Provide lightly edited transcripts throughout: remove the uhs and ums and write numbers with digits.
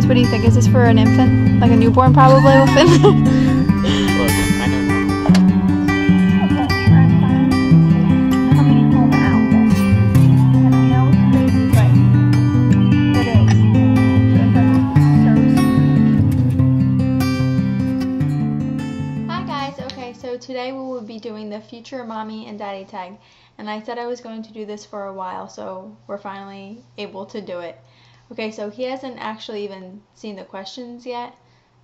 Anyways, what do you think? Is this for an infant? Like a newborn probably infant? Look, I know Hi guys, okay, so today we will be doing the future mommy and daddy tag, and I said I was going to do this for a while, so we're finally able to do it. Okay, so he hasn't actually even seen the questions yet,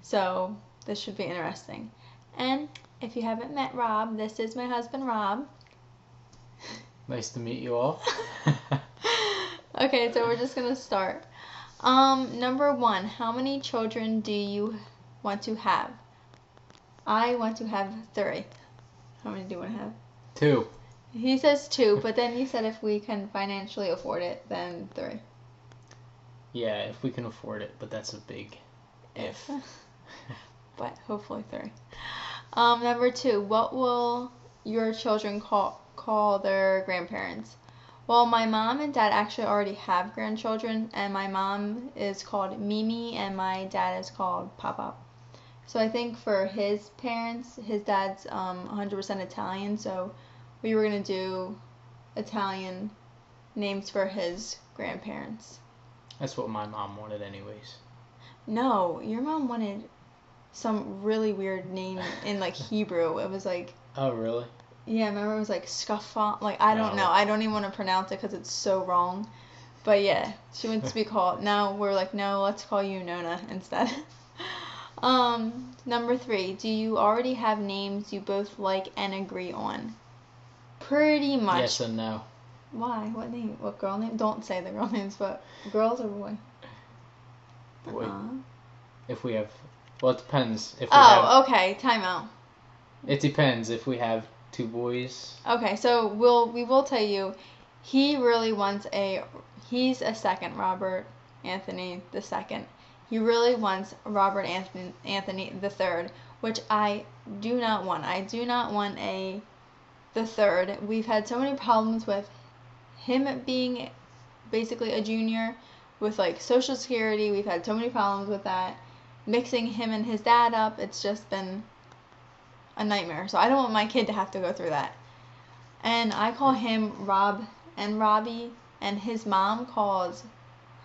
so this should be interesting. And if you haven't met Rob, this is my husband Rob. Nice to meet you all. Okay, so we're just gonna start. Number 1, how many children do you want to have? I want to have 3. How many do you want to have? 2. He says 2, but then you said if we can financially afford it, then 3. Yeah, if we can afford it, but that's a big if. But hopefully 3. Number 2, what will your children call their grandparents? Well, my mom and dad actually already have grandchildren, and my mom is called Mimi, and my dad is called Papa. So I think for his parents, his dad's 100% Italian, so we were going to do Italian names for his grandparents. That's what my mom wanted anyways. No, your mom wanted some really weird name in like Hebrew. It was like... Oh, really? Yeah, remember it was like Scuffon. Like, I don't know. I don't even want to pronounce it because it's so wrong. But yeah, she wants to be called... Now we're like, no, let's call you Nona instead. Number 3, do you already have names you both like and agree on? Pretty much. Yes and no. Why? What name? What girl name? Don't say the girl names, but girls or boy? Boy. If we have... Well, it depends. If we Okay. Time out. It depends if we have 2 boys. Okay, so we will tell you, he really wants he's a second Robert Anthony the second. He really wants Robert Anthony the third, which I do not want. I do not want the third. We've had so many problems with him being basically a junior with like Social Security. We've had so many problems with that. Mixing him and his dad up, it's just been a nightmare. So I don't want my kid to have to go through that. And I call him Rob and Robbie, and his mom calls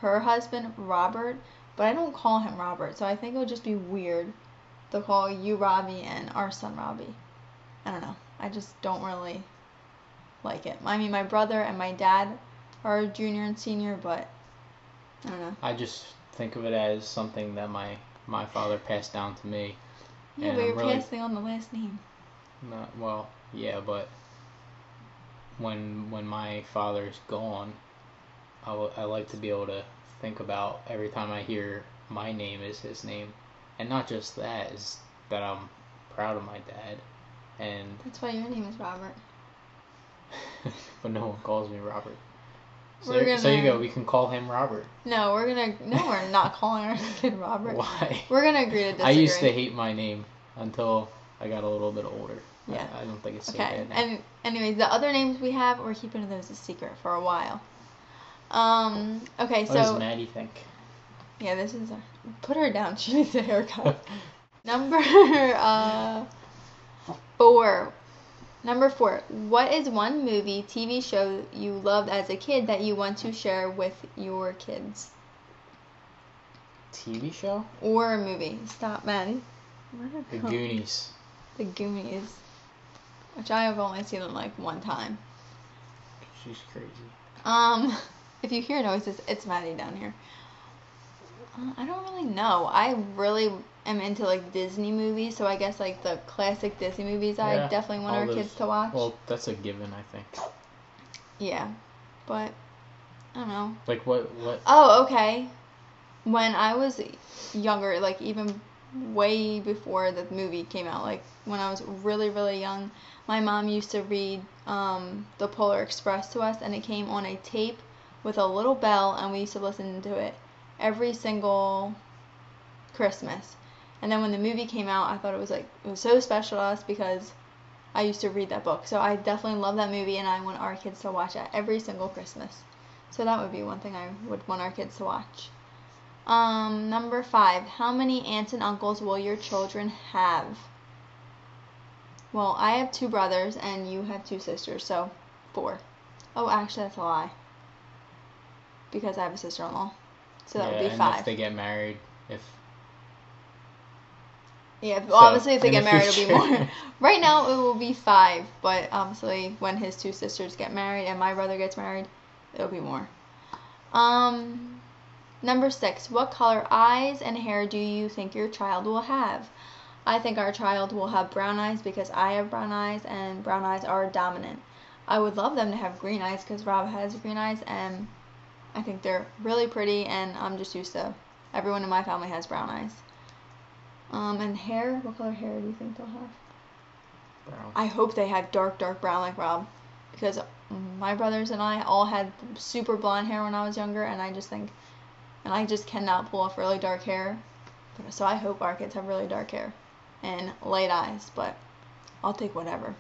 her husband Robert, but I don't call him Robert. So I think it would just be weird to call you Robbie and our son Robbie. I don't know. I just don't really like it. I mean, my brother and my dad are junior and senior, but I don't know. I just think of it as something that my father passed down to me. Yeah, but you're passing on the last name. No, well, yeah, but when my father's gone, I like to be able to think about every time I hear my name is his name, and not just that, is that I'm proud of my dad, and that's why your name is Robert. But no one calls me Robert. So you go. We can call him Robert. No, we're not calling our kid Robert. Why? We're gonna agree to disagree. I used to hate my name until I got a little bit older. Yeah. I don't think it's so bad now. And anyways, the other names we have, we're keeping those a secret for a while. Okay, What does Maddie think? Yeah, this is put her down. She needs a haircut. Number 4. Number 4. What is one movie, TV show you loved as a kid that you want to share with your kids? TV show? Or a movie. Stop, Maddie. The Goonies. The Goonies. Which I have only seen them like one time. She's crazy. If you hear noises, it's Maddie down here. I don't really know. I really am into like Disney movies, so I guess like the classic Disney movies I definitely want our kids to watch. Well, that's a given, I think. Yeah, but I don't know. Like what? Oh, okay. When I was younger, like even way before the movie came out, like when I was really, really young, my mom used to read the Polar Express to us, and it came on a tape with a little bell, and we used to listen to it every single Christmas. And then when the movie came out, I thought it was so special to us because I used to read that book. So I definitely love that movie, and I want our kids to watch it every single Christmas. So that would be one thing I would want our kids to watch. Number 5. How many aunts and uncles will your children have? Well, I have 2 brothers and you have 2 sisters, so 4. Oh, actually, that's a lie. Because I have a sister-in-law. So that would be 5. And if they get married, Yeah, So, obviously if they in get the married, it'll be future. more. Right now, it will be 5, but obviously when his 2 sisters get married and my brother gets married, it'll be more. Number 6. What color eyes and hair do you think your child will have? I think our child will have brown eyes because I have brown eyes and brown eyes are dominant. I would love them to have green eyes because Rob has green eyes and I think they're really pretty and I'm just used to everyone in my family has brown eyes. And hair, what color hair do you think they'll have? Brown. I hope they have dark brown like Rob because my brothers and I all had super blonde hair when I was younger and I just cannot pull off really dark hair. So I hope our kids have really dark hair and light eyes, but I'll take whatever.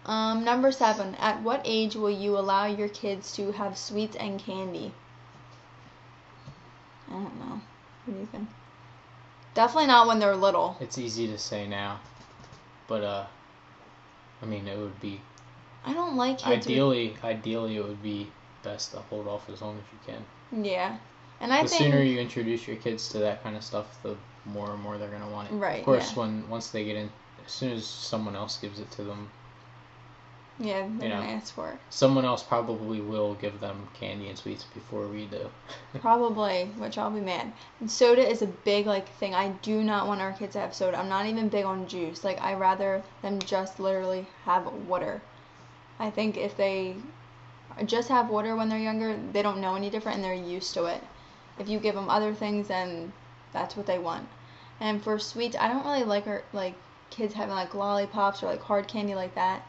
Number 7. At what age will you allow your kids to have sweets and candy? I don't know. What do you think? Definitely not when they're little. It's easy to say now, but I mean, it would be. I don't like kids. Ideally, it would be best to hold off as long as you can. Yeah, and I the think sooner you introduce your kids to that kind of stuff, the more and more they're gonna want it. Right. Of course, yeah. once they get in, as soon as someone else gives it to them. Yeah, they're gonna ask for it. Someone else probably will give them candy and sweets before we do. Probably, which I'll be mad. And soda is a big thing. I do not want our kids to have soda. I'm not even big on juice. I rather them just literally have water. I think if they just have water when they're younger, they don't know any different and they're used to it. If you give them other things, then that's what they want. And for sweets, I don't really like kids having lollipops or hard candy like that.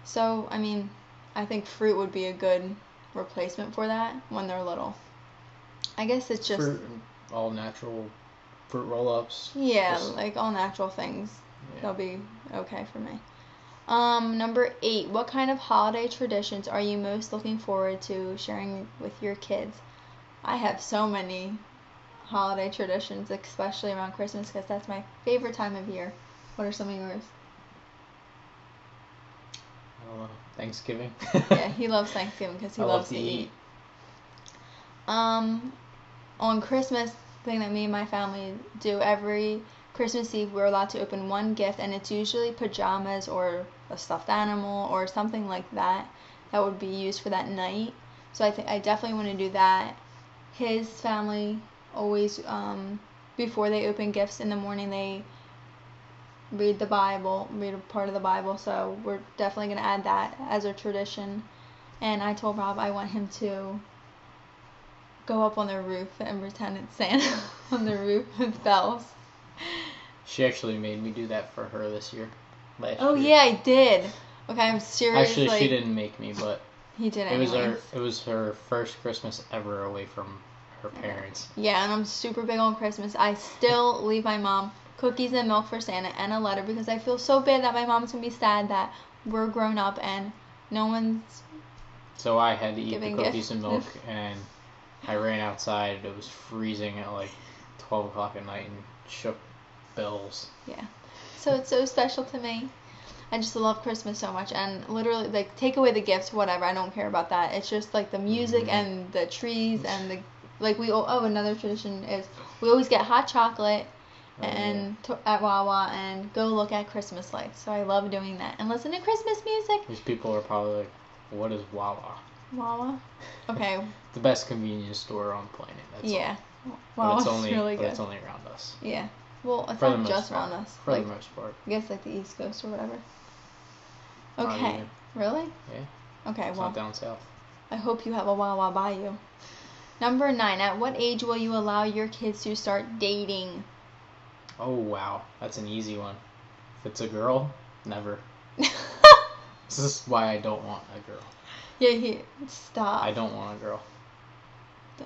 So, I mean, I think fruit would be a good replacement for that when they're little. I guess it's just all natural fruit roll-ups. Yeah, all natural things. Yeah. They'll be okay for me. Number 8. What kind of holiday traditions are you most looking forward to sharing with your kids? I have so many holiday traditions, especially around Christmas, because that's my favorite time of year. What are some of yours? Thanksgiving. Yeah, he loves Thanksgiving because he loves to eat. On Christmas, thing that me and my family do every Christmas Eve, we're allowed to open one gift, and it's usually pajamas or a stuffed animal or something like that that would be used for that night. So I definitely want to do that. His family always, before they open gifts in the morning, they read a part of the Bible, so we're definitely going to add that as a tradition. And I told Rob I want him to go up on the roof and pretend it's Santa on the roof with bells. She actually made me do that for her this year. Oh yeah, I did. Okay, I'm serious. Actually, she didn't make me, but he did. It was her first Christmas ever away from her parents. Yeah, and I'm super big on Christmas. I still leave my mom cookies and milk for Santa and a letter because I feel so bad that my mom's gonna be sad that we're grown up and no one's. So I had to eat the cookies gifts. and milk, and I ran outside. It was freezing at 12 o'clock at night and shook bells. Yeah, so it's so special to me. I just love Christmas so much, and literally take away the gifts, whatever. I don't care about that. It's just the music and the trees and another tradition is we always get hot chocolate. At Wawa and go look at Christmas lights. So I love doing that and listen to Christmas music. These people are probably like, what is Wawa? Wawa? Okay. The best convenience store on the planet. That's all. Wawa's really good. But it's only around us. Yeah. Well, it's not just around us. For the most part. I guess the East Coast or whatever. Okay. Really? Yeah. Okay, it's not down south. I hope you have a Wawa by you. Number 9. At what age will you allow your kids to start dating? Oh, wow. That's an easy one. If it's a girl, never. This is why I don't want a girl. Yeah, stop. I don't want a girl.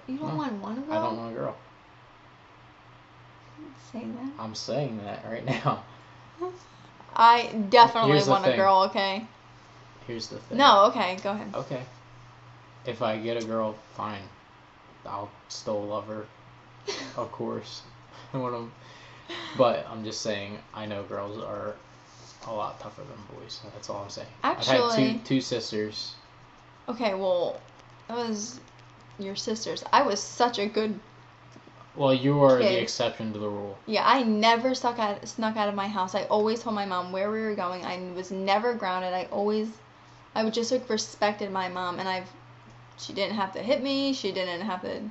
You don't want a girl? I don't want a girl. Say that. I'm saying that right now. I definitely want a girl, okay? Here's the thing. No, okay, go ahead. Okay. If I get a girl, fine. I'll still love her, of course. But I'm just saying, I know girls are a lot tougher than boys. That's all I'm saying. Actually, I've had two sisters. Okay, well, that was your sisters. I was such a good Well, you were kid. The exception to the rule. Yeah, I never snuck out of my house. I always told my mom where we were going. I was never grounded. I would just like respected my mom, and she didn't have to hit me. She didn't have to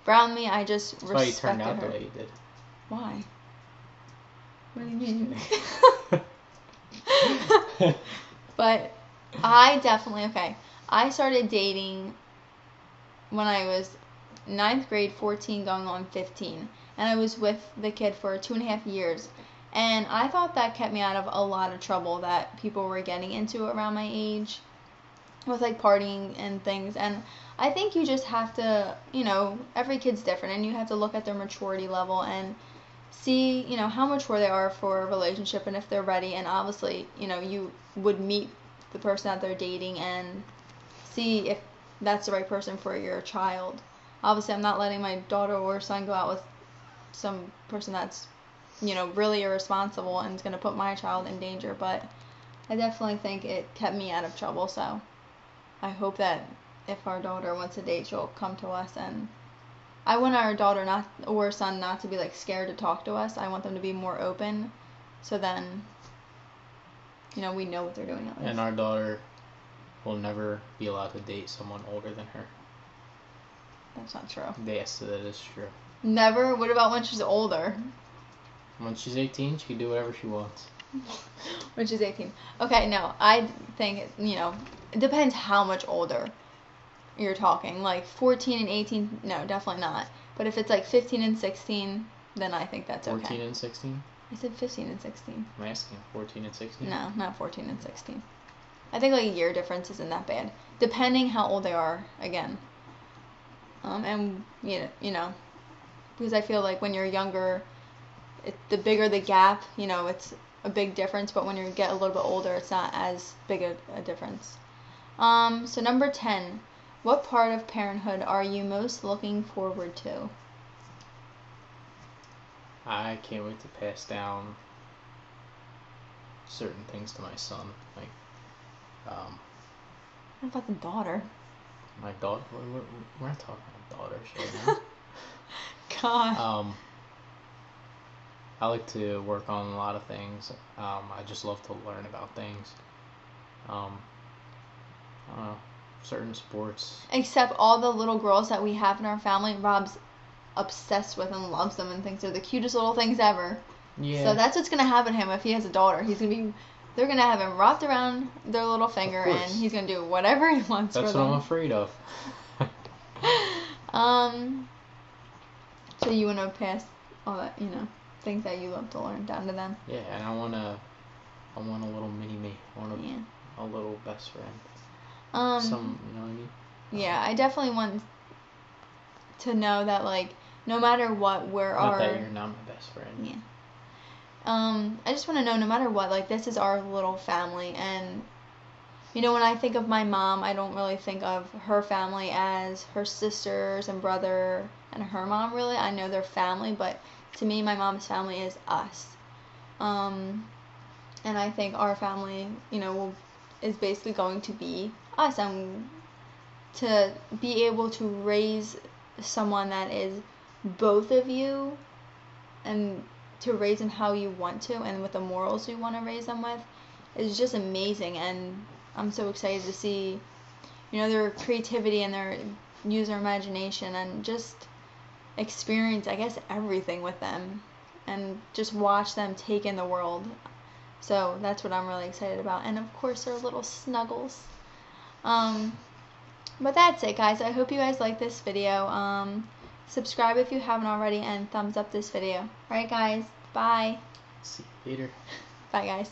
ground me. I just respected her. That's why you turned out the way you did. Why? What do you mean? But I definitely, I started dating when I was 9th grade, 14, going on 15. And I was with the kid for 2.5 years. And I thought that kept me out of a lot of trouble that people were getting into around my age with like partying and things. And I think you just have to, every kid's different, and you have to look at their maturity level and see, how mature they are for a relationship and if they're ready. And obviously, you would meet the person that they're dating and see if that's the right person for your child. Obviously, I'm not letting my daughter or son go out with some person that's, really irresponsible and is going to put my child in danger. But I definitely think it kept me out of trouble. So I hope that if our daughter wants to date, she'll come to us. And I want our daughter or son not to be like scared to talk to us. I want them to be more open. So then, we know what they're doing at least. And our daughter will never be allowed to date someone older than her. That's not true. Yes, that is true. Never? What about when she's older? When she's 18, she can do whatever she wants. When she's 18. Okay, no, I think, it depends how much older you're talking. Like 14 and 18, no, definitely not. But if it's like 15 and 16, then I think that's okay. 14 and 16? I said 15 and 16. I'm asking, 14 and 16? No, not 14 and 16. I think like a year difference isn't that bad, depending how old they are, again. And, because I feel like when you're younger, the bigger the gap, it's a big difference. But when you get a little bit older, it's not as big a difference. So number 10, what part of parenthood are you most looking forward to? I can't wait to pass down certain things to my son. Like, What about the daughter? My daughter? We're not talking about daughters right now. God. I like to work on a lot of things. I just love to learn about things. I don't know, certain sports. Except all the little girls that we have in our family, Rob's obsessed with and loves them and thinks they're the cutest little things ever. Yeah. So that's what's gonna happen to him if he has a daughter. They're gonna have him wrapped around their little finger, and he's gonna do whatever he wants. That's for what them. I'm afraid of. So you wanna pass all that, things that you love to learn down to them. Yeah, and I want a little mini me. I want a little best friend. You know what I mean? Yeah, I definitely want to know that, like, no matter what, Not that you're not my best friend. Yeah. I just want to know, no matter what, like, this is our little family. And, when I think of my mom, I don't really think of her family as her sisters and brother and her mom, really. I know they're family, but to me, my mom's family is us. And I think our family, is basically going to be us. And to be able to raise someone that is both of you, and to raise them how you want to and with the morals you want to raise them with, is just amazing. And I'm so excited to see, their creativity and their use their imagination and just experience, I guess, everything with them and just watch them take in the world. So that's what I'm really excited about. And of course, their little snuggles. But that's it, guys. I hope you guys like this video. Subscribe if you haven't already, and thumbs up this video. Alright, guys. Bye. See you later. Bye, guys.